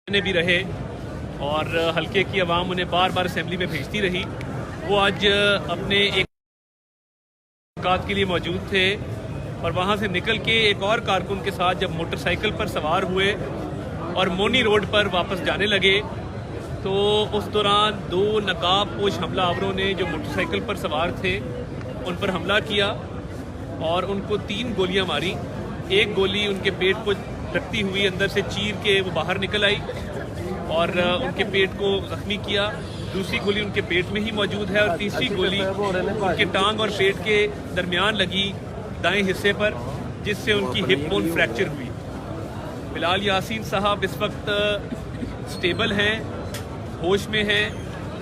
ने भी रहे और हल्के की आवाम उन्हें बार बार असेंबली में भेजती रही। वो आज अपने एक मुलाकात के लिए मौजूद थे और वहाँ से निकल के एक और कारकुन के साथ जब मोटरसाइकिल पर सवार हुए और मोनी रोड पर वापस जाने लगे तो उस दौरान दो नकाबपोश हमलावरों ने जो मोटरसाइकिल पर सवार थे उन पर हमला किया और उनको 3 गोलियां मारी। एक गोली उनके पेट को लगती हुई अंदर से चीर के वो बाहर निकल आई और उनके पेट को जख्मी किया। दूसरी गोली उनके पेट में ही मौजूद है और तीसरी गोली उनके टांग और पेट के दरमियान लगी दाएं हिस्से पर, जिससे उनकी हिप बोन फ्रैक्चर हुई। बिलाल यासीन साहब इस वक्त स्टेबल हैं, होश में हैं,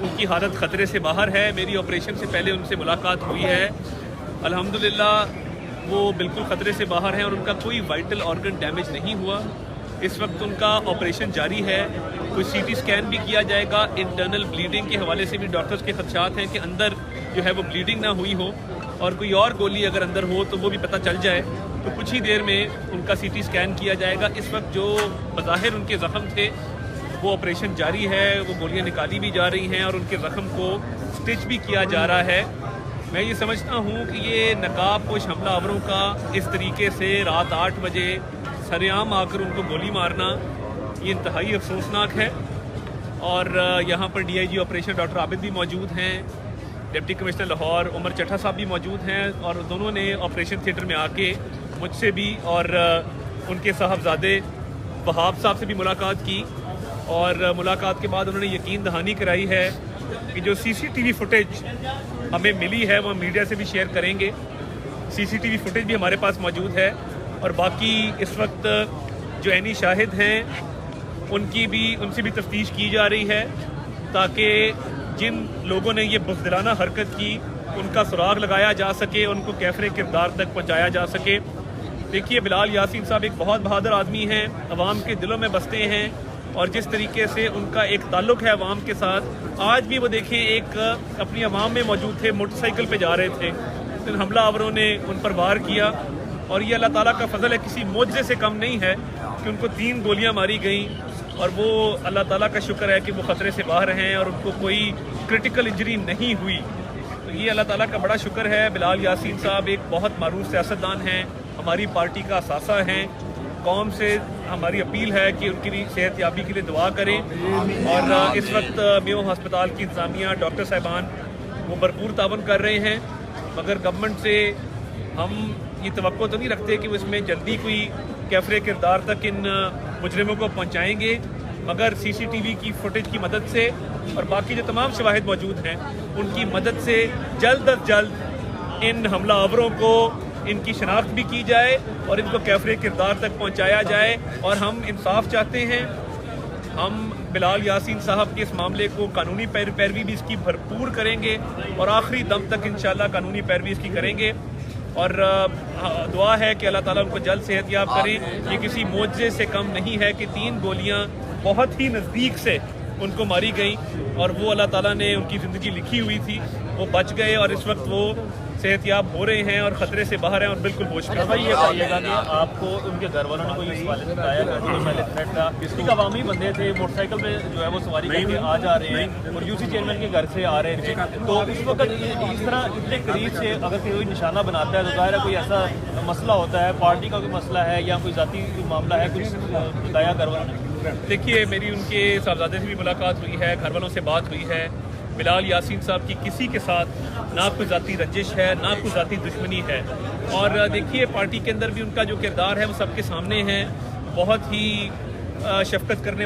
उनकी हालत ख़तरे से बाहर है। मेरी ऑपरेशन से पहले उनसे मुलाकात हुई है। अल्हम्दुलिल्लाह वो बिल्कुल ख़तरे से बाहर हैं और उनका कोई वाइटल ऑर्गन डैमेज नहीं हुआ। इस वक्त उनका ऑपरेशन जारी है। कोई सीटी स्कैन भी किया जाएगा। इंटरनल ब्लीडिंग के हवाले से भी डॉक्टर्स के खदशात हैं कि अंदर जो है वो ब्लीडिंग ना हुई हो और कोई और गोली अगर अंदर हो तो वो भी पता चल जाए। तो कुछ ही देर में उनका सीटी स्कैन किया जाएगा। इस वक्त जो बज़ाहिर उनके ज़ख्म थे वो ऑपरेशन जारी है, वो गोलियाँ निकाली भी जा रही हैं और उनके ज़ख्म को स्टिच भी किया जा रहा है। मैं ये समझता हूँ कि ये नकाबपोश हमलावरों का इस तरीके से रात 8 बजे सरेआम आकर उनको गोली मारना ये इंतहाई अफसोसनाक है। और यहाँ पर DIG ऑपरेशन डॉक्टर आबिद भी मौजूद हैं, डिप्टी कमिश्नर लाहौर उमर चट्ठा साहब भी मौजूद हैं और दोनों ने ऑपरेशन थिएटर में आके मुझसे भी और उनके साहबजादे वहाब साहब से भी मुलाकात की और मुलाकात के बाद उन्होंने यकीन दहानी कराई है कि जो CCTV फुटेज हमें मिली है वो मीडिया से भी शेयर करेंगे। CCTV फुटेज भी हमारे पास मौजूद है और बाकी इस वक्त जो ऐनी शाहिद हैं उनसे भी तफ्तीश की जा रही है ताकि जिन लोगों ने ये बुज़दिलाना हरकत की उनका सुराग लगाया जा सके, उनको कैफरे किरदार तक पहुँचाया जा सके। देखिए, बिलाल यासीन साहब एक बहुत बहादुर आदमी हैं, अवाम के दिलों में बसते हैं और जिस तरीके से उनका एक ताल्लुक़ है अवाम के साथ, आज भी वो देखें एक अपनी अवाम में मौजूद थे, मोटरसाइकिल पे जा रहे थे, तो हमलावरों ने उन पर वार किया और ये अल्लाह ताला का फजल है, किसी मोजज़े से कम नहीं है कि उनको 3 गोलियां मारी गई और वो अल्लाह ताला का शुक्र है कि वो ख़तरे से बाहर हैं और उनको कोई क्रिटिकल इंजरी नहीं हुई। तो ये अल्लाह ताला का बड़ा शुक्र है। बिलाल यासीन साहब एक बहुत मारूफ सियासतदान हैं, हमारी पार्टी का असासा हैं। कौम से हमारी अपील है कि उनकी सेहत याबी के लिए दुआ करें और इस वक्त मेयो हस्पताल की इंतज़ामिया डॉक्टर साहिबान वो भरपूर तावन कर रहे हैं, मगर गवर्नमेंट से हम ये तवक्को तो नहीं रखते कि वो इसमें जल्दी कोई कैफरे किरदार तक इन मुजरिमों को पहुंचाएंगे, मगर CCTV की फुटेज की मदद से और बाकी जो तमाम शवाहिद मौजूद हैं उनकी मदद से जल्द अज जल्द इन हमलावरों को इनकी शनाख्त भी की जाए और इनको कैफरे किरदार तक पहुंचाया जाए। और हम इंसाफ चाहते हैं। हम बिलाल यासीन साहब के इस मामले को कानूनी पैरवी भी इसकी भरपूर करेंगे और आखिरी दम तक इंशाल्लाह कानूनी पैरवी इसकी करेंगे और दुआ है कि अल्लाह ताला उनको जल्द सेहतयाब करें। ये किसी मोजज़े से कम नहीं है कि 3 गोलियां बहुत ही नज़दीक से उनको मारी गई और वो अल्लाह ताला ने उनकी ज़िंदगी लिखी हुई थी, वो बच गए और इस वक्त वो सेहतयाब हो रहे हैं और ख़तरे से बाहर हैं और बिल्कुल होश में। भाई ये बताइएगा कि आपको उनके घर वालों ने कोई इस वाले से बताया पहले थ्रेट था, एक अवामी बंदे थे मोटरसाइकिल पे जो है वो सवारी करके आ जा रहे हैं और UC चेयरमैन के घर से आ रहे थे, तो उस वक्त इस तरह इतने करीब से अगर कोई निशाना बनाता है तो ज़ाहिर है कोई ऐसा मसला होता है, पार्टी का कोई मसला है या कोई ज़ाती मामला है, कुछ बताया घर वालों ने? देखिए, मेरी उनके साहबजादे से भी मुलाकात हुई है, घर वालों से बात हुई है। बिलाल यासीन साहब की किसी के साथ ना कोई ज़ाती रंजिश है, ना कोई ज़ाती दुश्मनी है और देखिए पार्टी के अंदर भी उनका जो किरदार है वो सबके सामने है। बहुत ही शफकत करने